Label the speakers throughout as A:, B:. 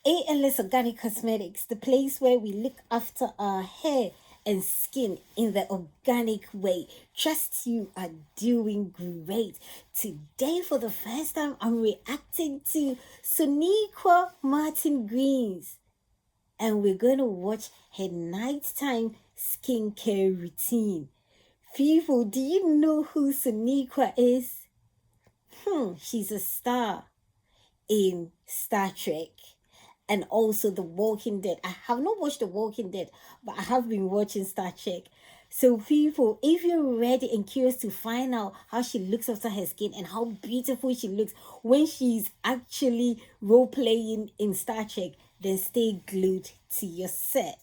A: ALS Organic Cosmetics, the place where we look after our hair and skin in the organic way. Trust you are doing great. Today, for the first time, I'm reacting to Sonequa Martin-Green's, and we're going to watch her nighttime skincare routine. People, do you know who Sonequa is? She's a star in Star Trek and also The Walking Dead. I have not watched The Walking Dead, but I have been watching Star Trek. So, people, if you're ready and curious to find out how she looks after her skin and how beautiful she looks when she's actually role playing in Star Trek, then stay glued to your set.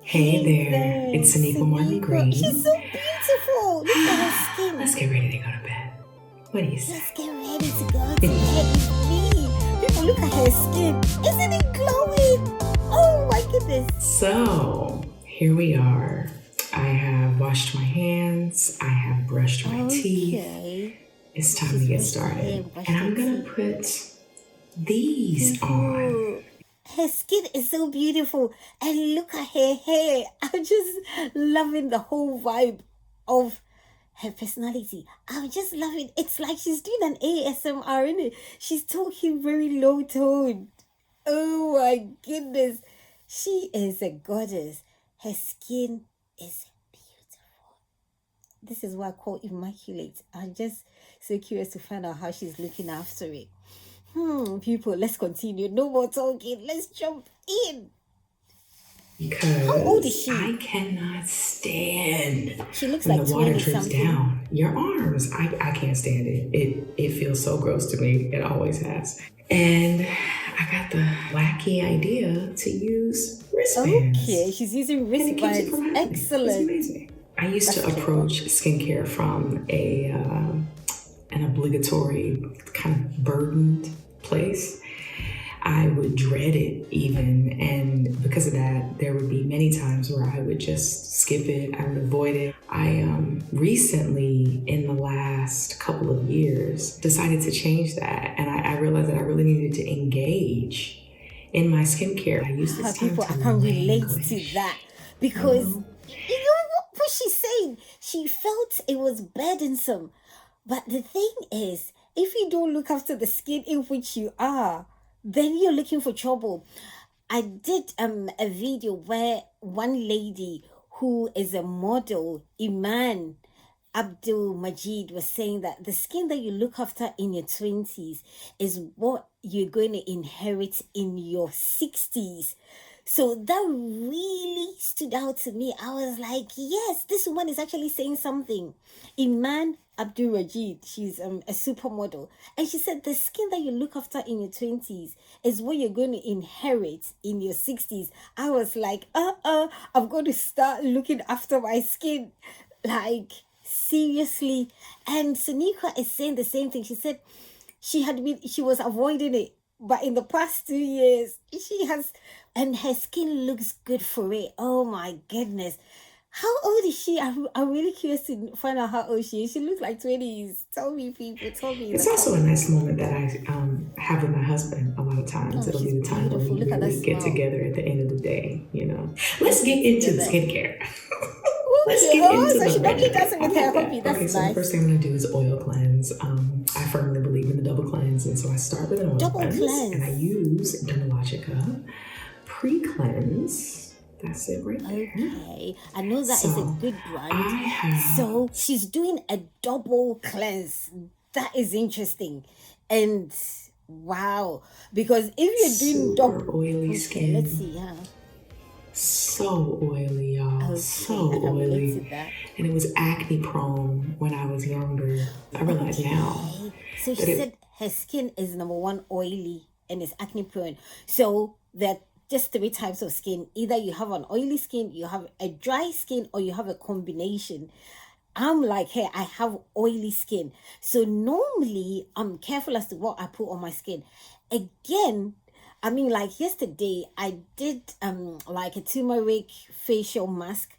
B: Hey there, it's Sonequa Martin-Green.
A: She's so beautiful. Look at her skin.
B: Let's get ready to go to bed. What do you say?
A: Let's get ready to go to bed with me. People, look at her skin. Isn't it glowing? Oh my goodness.
B: So, here we are. I have washed my hands. I have brushed my teeth. It's time to get started. And I'm going to put these on.
A: Her skin is so beautiful. And look at her hair. I'm just loving the whole vibe of her personality. I'm just loving. It's like she's doing an ASMR, in it. She's talking very low tone. Oh my goodness. She is a goddess. Her skin is beautiful. This is what I call immaculate. I'm just so curious to find out how she's looking after it. People, let's continue. No more talking. Let's jump in.
B: Because
A: how old is she?
B: I cannot stand
A: she looks
B: when
A: like
B: the water drips
A: something.
B: down your arms. I can't stand it. It feels so gross to me. It always has. And I got the wacky idea to use wristbands.
A: Okay, she's using wristbands. Excellent.
B: It's amazing. I used to approach skincare from an obligatory kind of burdened place. I would dread it even, and because of that, there would be many times where I would just skip it, I would avoid it. I recently, in the last couple of years, decided to change that, and I realized that I really needed to engage in my skincare. I use this time
A: people,
B: to
A: I can relate to that because you know what she's saying? She felt it was burdensome. But the thing is, if you don't look after the skin in which you are, then you're looking for trouble. I did a video where one lady who is a model, Iman Abdul Majid, was saying that the skin that you look after in your 20s is what you're going to inherit in your 60s. So that really stood out to me. I was like, yes, this woman is actually saying something. Iman Abdul Majid, she's a supermodel. And she said the skin that you look after in your 20s is what you're going to inherit in your 60s. I was like, I'm going to start looking after my skin. Like, seriously. And Sonequa is saying the same thing. She said she was avoiding it. But in the past 2 years, she has, and her skin looks good for it. Oh my goodness. How old is she? I'm really curious to find out how old she is. She looks like 20s. Tell me, people. Tell me.
B: It's also a nice moment that I have with my husband a lot of times. It'll be the time where we really get together at the end of the day, you know. Let's get into the skincare. Let's get into the
A: skincare.
B: Okay, so the first thing I'm going to do is oil cleanse. I firmly believe in the double cleanse, and so I start with an oil cleanse. And I use Dermalogica pre-cleanse. That's it right there.
A: Okay, I know that is a good brand. So she's doing a double cleanse. That is interesting. And wow, because if you're doing double
B: oily skin,
A: let's see,
B: so oily, y'all. Okay, so oily. And it was acne prone when I was younger. I realize now.
A: So she said her skin is number one oily and is acne prone. So that just 3 types of skin. Either you have an oily skin, you have a dry skin, or you have a combination. I'm like her, I have oily skin. So normally I'm careful as to what I put on my skin. Again, I mean, like yesterday I did like a turmeric facial mask,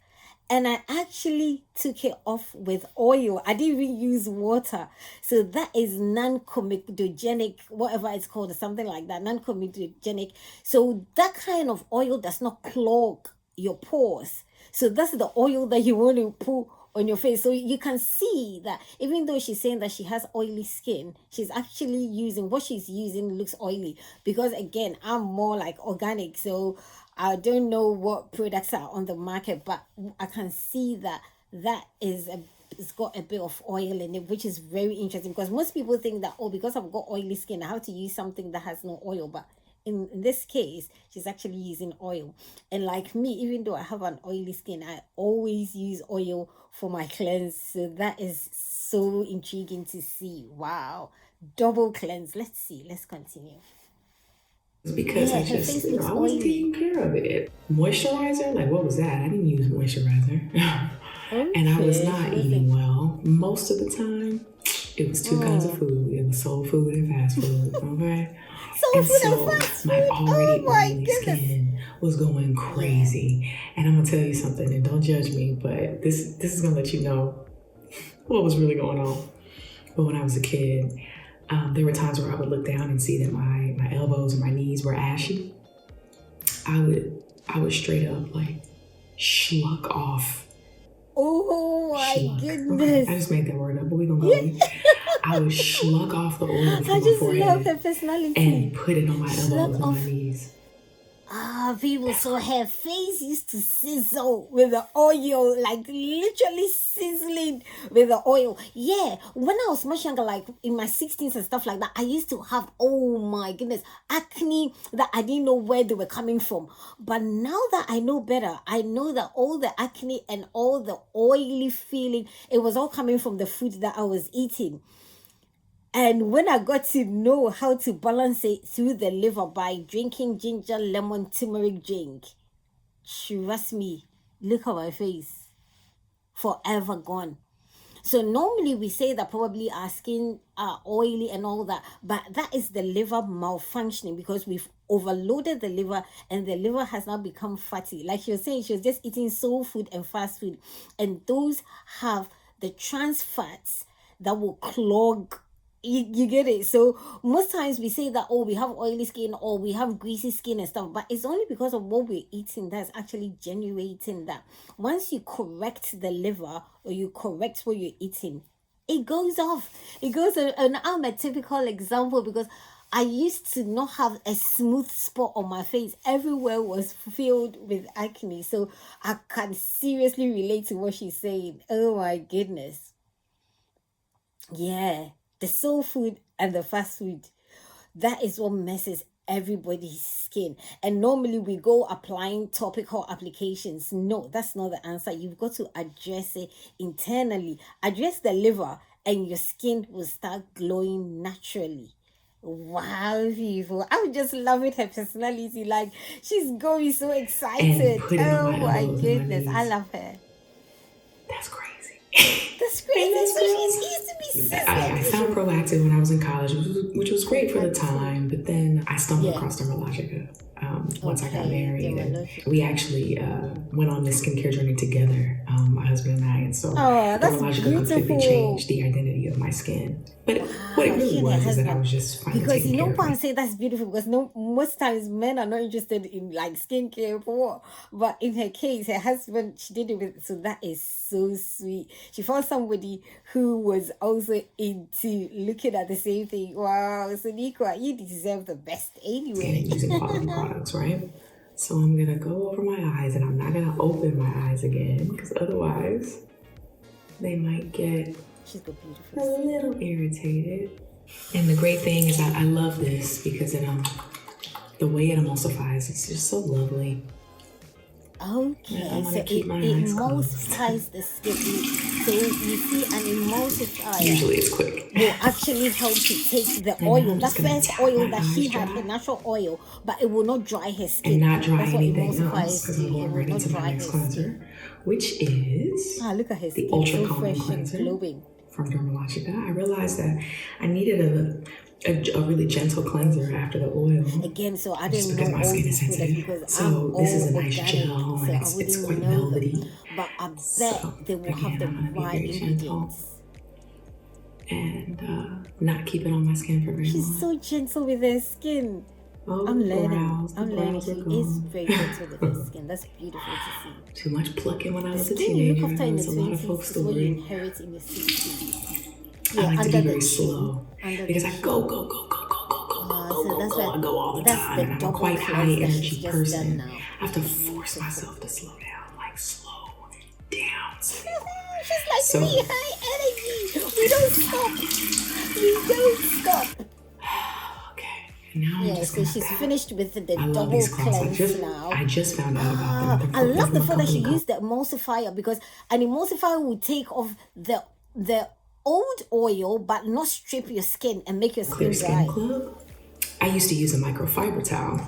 A: and I actually took it off with oil. I didn't even use water. So that is non-comedogenic, whatever it's called, or something like that, non-comedogenic. So that kind of oil does not clog your pores. So that's the oil that you want to put on your face. So you can see that even though she's saying that she has oily skin, she's actually using what she's using looks oily, because again, I'm more like organic, so I don't know what products are on the market, but I can see that it's got a bit of oil in it, which is very interesting, because most people think that, oh, because I've got oily skin, I have to use something that has no oil. But in this case, she's actually using oil. And like me, even though I have an oily skin, I always use oil for my cleanse. So that is so intriguing to see. Wow. Double cleanse. Let's see. Let's continue.
B: Because
A: Yeah,
B: I
A: her
B: just,
A: face looks
B: I wasn't
A: oily.
B: taking care of it. Moisturizer? Like, what was that? I didn't use moisturizer. And I was
A: Okay, she
B: not
A: doesn't.
B: eating well. Most of the time, it was two kinds of food. It was soul food and fast food, okay?
A: Soul
B: And
A: food and
B: so
A: fast
B: my
A: food.
B: already
A: Oh my
B: oily
A: goodness.
B: skin was going
A: Yeah.
B: crazy. And I'm gonna tell you something, and don't judge me, but this is gonna let you know what was really going on. But when I was a kid, there were times where I would look down and see that my elbows and my knees were ashy. I would straight up like schluck off.
A: Oh my
B: Schluck. Okay,
A: goodness.
B: I just made that word up, but we're gonna go with it. I would schluck off the oil
A: I
B: from my
A: just love her
B: forehead
A: personality.
B: and put it on my elbows
A: Schluck
B: and
A: off.
B: my knees.
A: People, so her face used to sizzle with the oil, like literally sizzling with the oil. Yeah, when I was much younger, like in my 16s and stuff like that, I used to have, oh my goodness, acne that I didn't know where they were coming from. But now that I know better, I know that all the acne and all the oily feeling, it was all coming from the food that I was eating. And when I got to know how to balance it through the liver by drinking ginger lemon turmeric drink, trust me, look at my face, forever gone. So normally we say that probably our skin are oily and all that, but that is the liver malfunctioning because we've overloaded the liver and the liver has now become fatty. Like she was saying, she was just eating soul food and fast food, and those have the trans fats that will clog. You get it. So most times we say that, oh, we have oily skin or we have greasy skin and stuff, but it's only because of what we're eating that's actually generating that. Once you correct the liver or you correct what you're eating, it goes off. It goes. And I'm a typical example because I used to not have a smooth spot on my face. Everywhere was filled with acne. So I can seriously relate to what she's saying. Oh my goodness. Yeah, the soul food and the fast food, that is what messes everybody's skin. And normally we go applying topical applications. No, that's not the answer. You've got to address it internally. Address the liver and your skin will start glowing naturally. Wow, people. I'm just loving her personality. Like, she's going so excited.
B: And put it on
A: Oh
B: my
A: my
B: elbows and my
A: goodness. I
B: knees.
A: love her.
B: That's crazy.
A: That's crazy.
B: That's
A: So she's used to be sizzling.
B: I found proactive when I was in college, which was great for the time, but then I stumbled
A: Yeah.
B: across Dermalogica once I got
A: Okay,
B: married. And
A: Dermalogica.
B: we actually went on this skincare journey together, my husband and I. And so
A: Oh, that's
B: Dermalogica
A: beautiful.
B: completely changed the identity of my skin. But what it
A: Wow, she
B: really
A: and her
B: was is that I
A: husband.
B: was just finally
A: Because
B: taking
A: you know
B: care of
A: why I'm
B: me.
A: saying that's beautiful, because no, most times men are not interested in like skincare for what, but in her case, her husband, she did it with, so that is so sweet. She found somebody who was also into looking at the same thing. Wow, Sonequa, you deserve the best anyway.
B: And using quality products, right? So I'm gonna go over my eyes, and I'm not gonna open my eyes again because otherwise they might get
A: She's got
B: a
A: beautiful.
B: little irritated. And the great thing is I love this because it the way it emulsifies, it's just so lovely.
A: Okay,
B: I'm
A: so
B: gonna keep
A: it
B: my eyes closed.
A: emulsifies the skin. So you see, an emulsifier
B: Usually it's quick.
A: will actually help to take the
B: And
A: oil,
B: now I'm
A: that
B: just gonna
A: first
B: tap
A: oil
B: my
A: that she
B: eyes
A: had,
B: dry.
A: her natural oil, but it will not dry her skin.
B: And not dry
A: That's what
B: anything else
A: emulsifiers
B: because
A: do.
B: I'm
A: It
B: going
A: will
B: right
A: not
B: into my
A: dry her
B: next
A: skin.
B: cleanser, which is
A: Look at her
B: the
A: skin,
B: Ultra
A: so
B: Calming
A: fresh and
B: Cleanser
A: glowing.
B: from Dermalogica. I realized that I needed a really gentle cleanser after the oil.
A: Again, so I
B: Just
A: didn't
B: because
A: know
B: my
A: all
B: skin is
A: these products
B: sensitive.
A: because I'm
B: So this is
A: all
B: a nice
A: organic,
B: gel,
A: so
B: and
A: I
B: it's
A: wouldn't
B: quite
A: know them.
B: velvety.
A: But I bet
B: So
A: they will have
B: again,
A: the
B: I'm gonna be
A: right
B: very gentle
A: ingredients.
B: and not keep it on my skin for very
A: She's
B: long.
A: so gentle with her skin.
B: Oh,
A: I'm learning.
B: the brows are
A: She is
B: gone.
A: very gentle with her skin. That's beautiful to see.
B: Too much plucking when I
A: The
B: was a
A: skin you look
B: teenager.
A: after in the
B: That's a lot of
A: 20s
B: folks'
A: is what you
B: story.
A: inherit in your 60s.
B: I
A: Yeah,
B: like to
A: under
B: be
A: the
B: very
A: chin.
B: slow
A: Under
B: because
A: the
B: I
A: chin.
B: go.
A: So that's
B: I go all the
A: that's
B: time,
A: the
B: and I'm a
A: double
B: quite high
A: cleanse that she's
B: energy
A: just done
B: person.
A: now.
B: I have to force
A: Beautiful.
B: myself to slow down, like slow down.
A: She's like
B: So-
A: me, high energy. We don't stop. We don't stop.
B: Okay, and now I'm
A: Yeah,
B: just
A: so
B: gonna
A: she's
B: pat.
A: finished with the
B: I love
A: double
B: these cloths.
A: cleanse now.
B: I just found out about them.
A: I love the
B: There's
A: fact that she
B: company
A: used the emulsifier because an emulsifier will take off the old oil but not strip your skin and make your skin
B: Clear
A: dry.
B: Skin Club. I used to use a microfiber towel.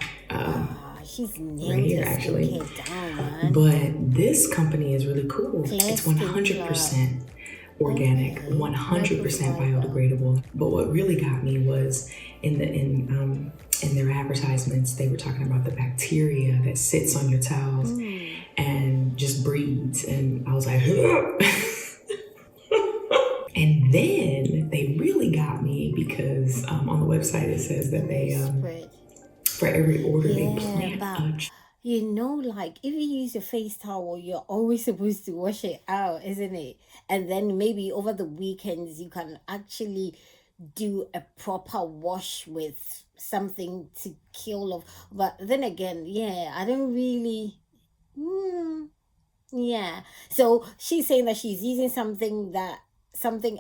A: She's nailed
B: Right here,
A: her
B: actually.
A: skincare down, man.
B: But this company is really cool.
A: Clear
B: It's
A: Skin
B: 100% organic,
A: Okay.
B: 100%
A: Microfiber.
B: biodegradable. But what really got me was in their advertisements, they were talking about the bacteria that sits on your towels and just breeds. And I was like, and then they really got me because on the website it says that they
A: Spread.
B: for every order they
A: Yeah,
B: plant
A: but you know, like if you use your face towel, you're always supposed to wash it out, isn't it? And then maybe over the weekends you can actually do a proper wash with something to kill off. But then again, yeah, I don't really. Yeah. So she's saying that she's using something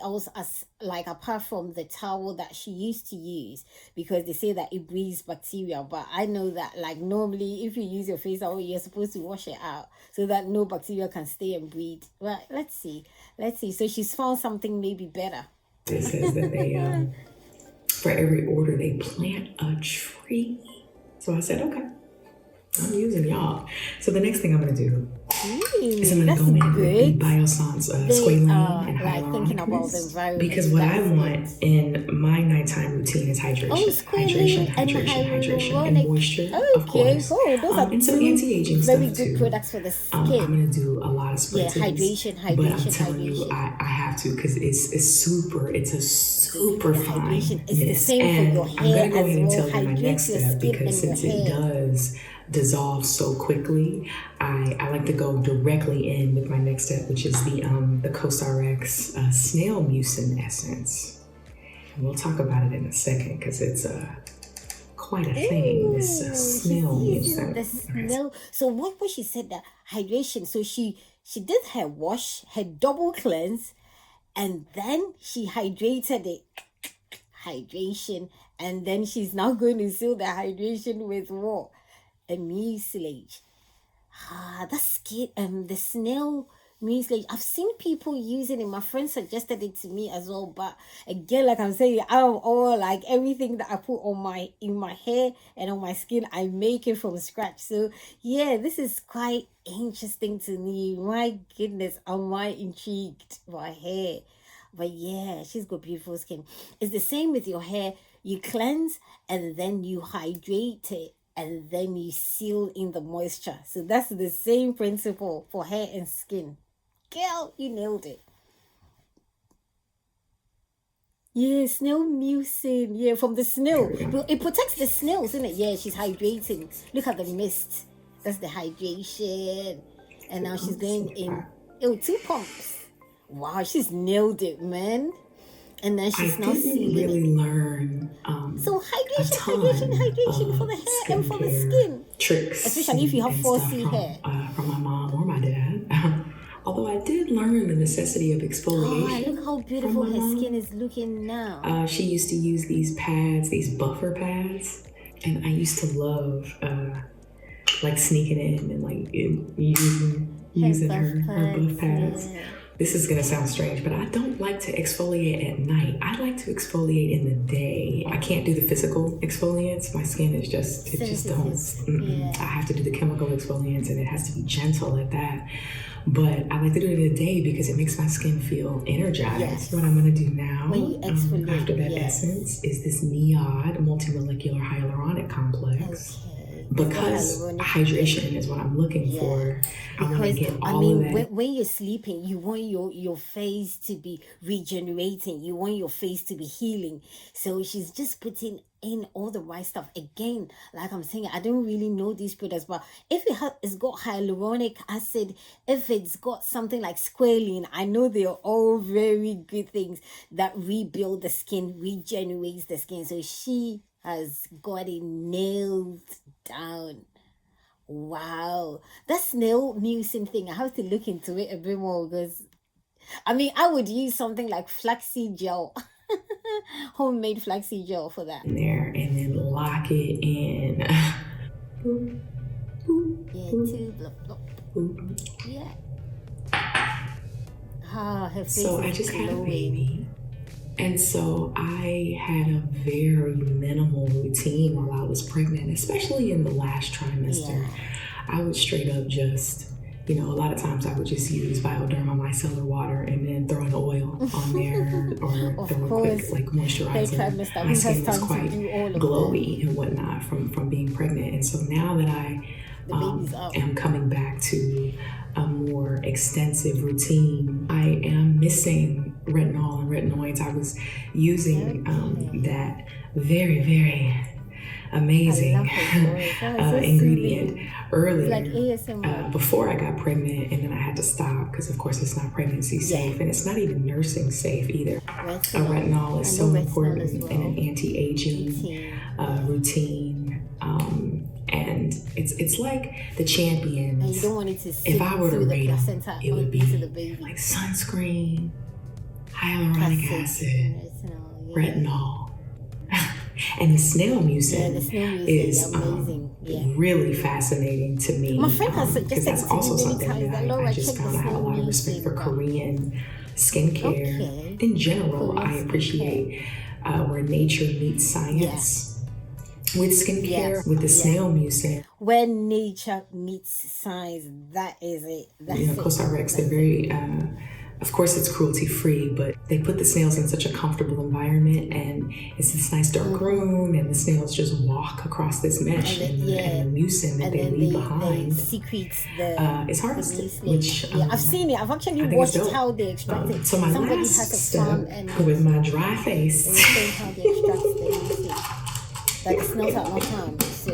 A: else as like apart from the towel that she used to use because they say that it breeds bacteria, but I know that like normally if you use your face towel you're supposed to wash it out so that no bacteria can stay and breed. Well, let's see so she's found something maybe better.
B: It says that they for every order they plant a tree. So I said, okay, I'm using y'all. So the next thing I'm gonna do is I'm gonna go in with the Biossance squalane and
A: like thinking about the
B: hyaluronic
A: environment.
B: because what I want in my nighttime routine is hydration. Hydration, and moisture, of course.
A: Oh, those are
B: and some
A: two
B: anti-aging
A: very
B: stuff
A: good
B: too.
A: products for the skin.
B: I'm gonna do a lot of splits.
A: Hydration,
B: but I'm telling you, I have to because it's a super fine
A: hydration. It's the
B: mist.
A: same
B: And
A: for your
B: I'm
A: hair
B: gonna go
A: as
B: ahead and
A: well.
B: tell you my
A: Hydrate
B: next
A: your
B: step
A: skin
B: because
A: and
B: since
A: your
B: it
A: hair.
B: does dissolve so quickly, I like to go directly in with my next step, which is the CosRx snail mucin essence. And we'll talk about it in a second because it's quite a thing. This snail mucin.
A: The snail. So what she said that hydration. So she did her wash, her double cleanse, and then she hydrated it. Hydration, and then she's now going to seal the hydration with what? A mucilage. The skin, the snail mucilage. I've seen people using it. My friend suggested it to me as well. But again, like I'm saying, I'm all like everything that I put in my hair and on my skin, I make it from scratch. So yeah, this is quite interesting to me. My goodness, am I intrigued by hair. But yeah, she's got beautiful skin. It's the same with your hair. You cleanse and then you hydrate it and then you seal in the moisture. So that's the same principle for hair and skin. Girl, you nailed it. Yeah, snail mucin. Yeah, from the snail. It protects the snails, isn't it? Yeah, she's hydrating. Look at the mist. That's the hydration. And now she's going in. 2 pumps. Wow, she's nailed it, man. And then she's now sealing
B: really learn
A: so hydration for the hair and for the skin.
B: Tricks.
A: Especially if you have 4C hair.
B: From my mom or my dad. Although I did learn the necessity of exfoliation.
A: Oh, look how beautiful her skin is looking now.
B: She used to use these pads, these buffer pads. And I used to love like sneaking in and like using her buff pads.
A: Yeah.
B: this is gonna sound strange, but I don't like to exfoliate at night. I like to exfoliate in the day. I can't do the physical exfoliants. My skin is just, it just don't. I have to do the chemical exfoliants, and it has to be gentle at that. But I like to do it in the day because it makes my skin feel energized.
A: Yes.
B: What I'm gonna do now,
A: When you exfoliate,
B: after that essence, is this NIOD multimolecular hyaluronic complex. Because hydration is what I'm looking for. I want to get all of that.
A: When you're sleeping, you want your face to be regenerating. You want your face to be healing. So she's just putting in all the right stuff. Again, like I'm saying, I don't really know these products, but if it's got hyaluronic acid, if it's got something like squalene, I know they're all very good things that rebuild the skin, regenerates the skin. So she has got it nailed down. Wow, that snail mucin thing, I have to look into it a bit more, because I would use something like flaxseed gel, homemade flaxseed gel for that.
B: There, and then lock it in.
A: Yeah, too. Blop, blop. Yeah. Her face
B: so I just had a baby. And so I had a very minimal routine while I was pregnant, especially in the last trimester.
A: Yeah.
B: I would straight up just, a lot of times I would just use Bioderma micellar water and then throw an oil on there or throw a quick moisturizer. My skin was quite glowy and whatnot from being pregnant. And so now that I am coming back to a more extensive routine, I am missing retinol and retinoids. I was using that very, very amazing ingredient earlier, before I got pregnant, and then I had to stop because of course it's not pregnancy safe, and it's not even nursing safe either. Retinol is so important in an anti-aging routine, and it's like the champions.
A: And you don't want it to
B: if I were to rate them, it would be like sunscreen, hyaluronic acid, retinol, and the snail mucin is really fascinating to me.
A: My friend has
B: because that's also something that I just found. I have a lot of respect for Korean skincare in general. I appreciate where nature meets science. With skincare, with the snail mucin.
A: When nature meets science, that is it.
B: CosRx, they're very, of course it's cruelty free, but they put the snails in such a comfortable environment, and it's this nice dark room, and the snails just walk across this mesh, and the mucin that they leave behind
A: secretes
B: is harvested, which
A: I've seen it. I've actually watched how they extract it.
B: So my last step with my dry face.
A: How they extract the like the snails at no time. So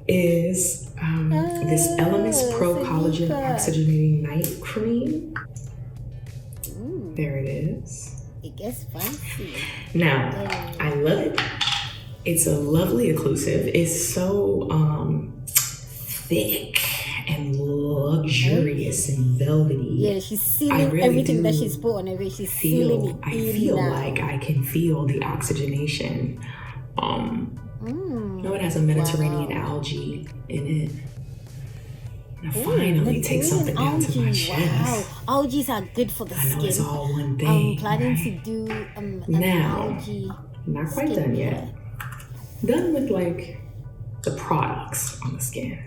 B: is this Elemis Pro Collagen Oxygenating Night Cream. There it is.
A: It gets fancy.
B: Now, I love it. It's a lovely occlusive. It's so thick and luxurious and velvety.
A: Yeah, she's sealing really everything that she's put on her face. She's sealing it.
B: I feel like I can feel the oxygenation. It has a Mediterranean algae in it. And I finally take something down to my chest.
A: Wow, algae are good for the skin.
B: I know it's all one thing.
A: I'm planning to do
B: now,
A: algae.
B: Not quite done yet. Done with the products on the skin.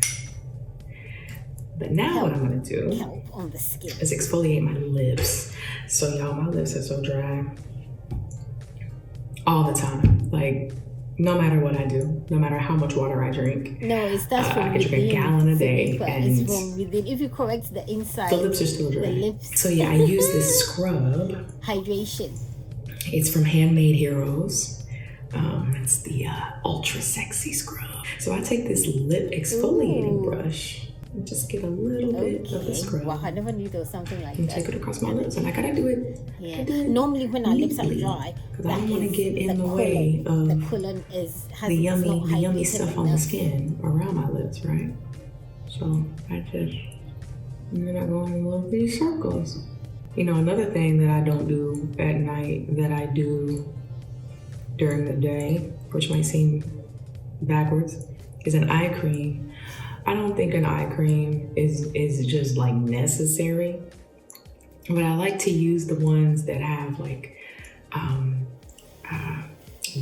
B: But now what I'm gonna do
A: on the skin
B: is exfoliate my lips. So y'all, my lips are so dry all the time. No matter what I do, no matter how much water I drink.
A: No, it starts from
B: I could drink a gallon a day.
A: It's from within. If you correct the inside,
B: the lips are still dry.
A: The lips.
B: So yeah, I use this scrub.
A: Hydration.
B: It's from Handmade Heroes. It's the ultra sexy scrub. So I take this lip exfoliating brush and just get a little bit of the scrub.
A: Wow, I never knew there was something like
B: and
A: that.
B: Take it across my lips, and I gotta do it.
A: Yeah. Normally when our lips are dry,
B: because I don't want to get in the way of
A: the colon has
B: the yummy stuff on the skin around my lips, right? So and then I go in little these circles. Another thing that I don't do at night that I do during the day, which might seem backwards, is an eye cream. I don't think an eye cream is just like necessary, but I like to use the ones that have like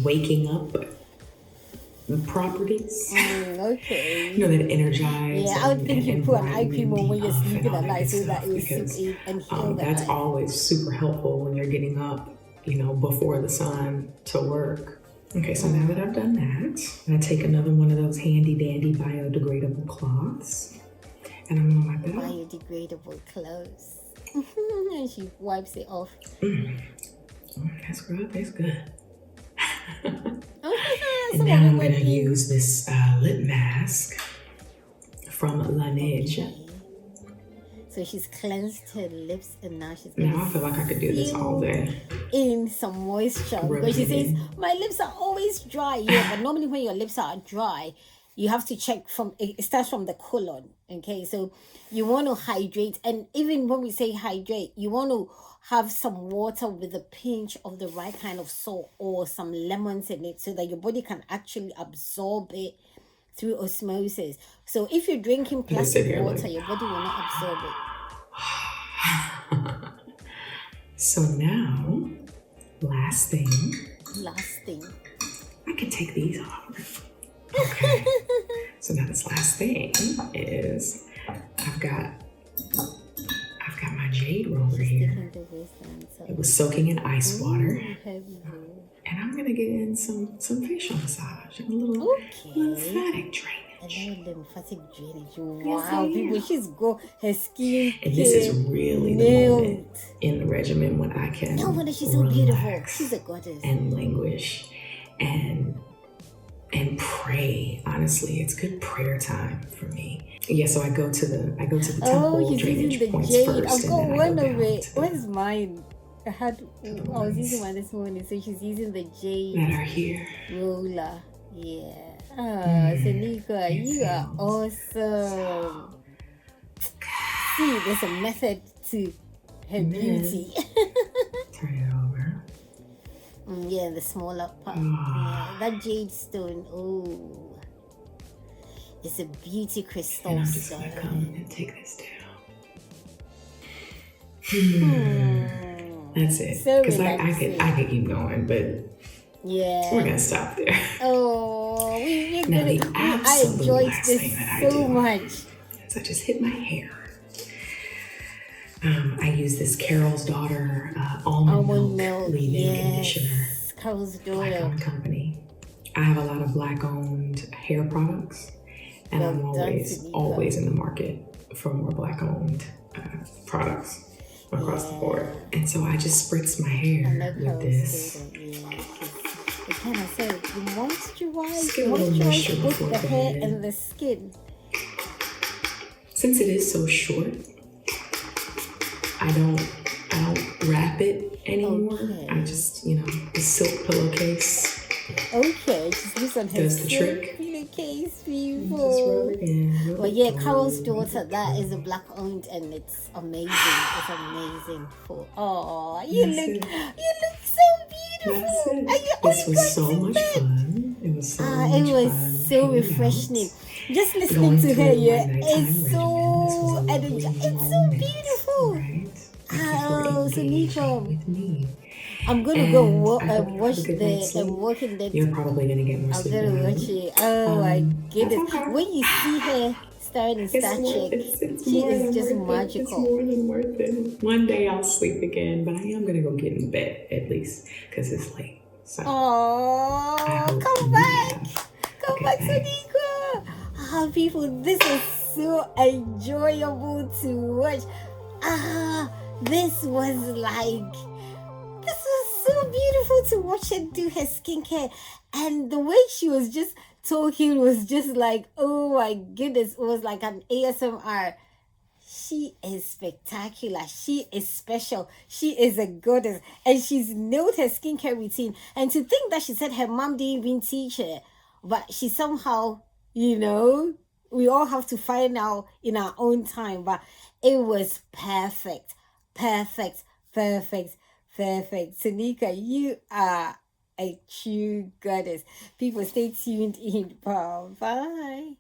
B: waking up properties.
A: Okay.
B: You know, that energize.
A: Yeah, I would think you
B: and
A: put an eye
B: brighten
A: cream
B: and
A: on when you're
B: depuff and
A: sleeping
B: all
A: at
B: that
A: night
B: good
A: so that
B: stuff,
A: it will
B: because
A: seep in and heal the
B: that's
A: eye.
B: always super helpful when you're getting up, you know, before the sun to work. Okay, so now that I've done that, I'm gonna take another one of those handy dandy biodegradable cloths, and I'm gonna wipe it off.
A: Biodegradable clothes. And she wipes it off.
B: That's good. That's good. And
A: Some
B: now
A: of it
B: I'm
A: went
B: gonna
A: in.
B: use this lip mask from Laneige.
A: Okay. So she's cleansed her lips and now she's going
B: Now I feel like I could do this all day.
A: in some moisture.
B: Rub
A: Because she
B: it
A: says,
B: in.
A: my lips are always dry. Yeah, but normally when your lips are dry, you have to check from, it starts from the colon. Okay, so you want to hydrate. And even when we say hydrate, you want to have some water with a pinch of the right kind of salt or some lemons in it so that your body can actually absorb it through osmosis. So if you're drinking plastic water, your body will not absorb it.
B: So now, last thing. I can take these off. Okay. So now this last thing is I've got my jade roller here. It was soaking in ice water. And I'm gonna get in some facial massage and a little lymphatic drainage.
A: Wow, people, she's got her skin.
B: And this is really the moment in the regimen when I can
A: she's so beautiful. She's a goddess.
B: And languish and pray. Honestly, it's good prayer time for me. Yeah, so I go to the temple drainage points first.
A: I've got one of it. Where's mine? I was using one this morning, so she's using the jade
B: that are here
A: roller. Yeah. Sonequa, you are awesome. See, there's a method to her beauty.
B: Turn it over.
A: Yeah, the smaller part. Yeah, that jade stone. Oh, it's a beauty crystal.
B: And I'm just gonna come and take this down. That's it. Because I could keep going, but
A: yeah,
B: we're gonna stop there.
A: Oh,
B: I enjoyed this so much. Is I just hit my hair. I use this Carol's Daughter almond milk leave-in conditioner.
A: Carol's Daughter.
B: Black-owned company. I have a lot of black-owned hair products, and I'm always in the market for more black-owned products across the board. And so I just spritz my hair with this.
A: Kind of say you moisturize both the hair and the skin.
B: Since it is so short, I don't wrap it anymore. Okay. I just, the silk pillowcase.
A: Okay, just use on her silk pillowcase, people. Well, yeah, Carol's Daughter, that is a black owned and it's amazing. It's amazing. Oh, you look so beautiful.
B: This was so much fun. It was so much fun. It was so
A: refreshing. Just listening to her, it's so energetic. It's so beautiful.
B: Right?
A: Oh, Sonequa. I'm gonna go watch the Walking Dead.
B: You're probably gonna get more sleep.
A: I'm gonna watch it. Oh my goodness! When you see her starring in Star Trek, she is just magical.
B: It's more than worth it. One day I'll sleep again, but I am gonna go get in bed at least because it's late. So
A: come back, Sonequa. People, this is so enjoyable to watch. This was so beautiful to watch her do her skincare, and the way she was just talking was just like, oh my goodness, it was like an ASMR. She is spectacular. She is special. She is a goddess, and she's nailed her skincare routine. And to think that she said her mom didn't even teach her, but she somehow, we all have to find out in our own time. But it was perfect. Sonequa, you are a true goddess. People, stay tuned in. Bye.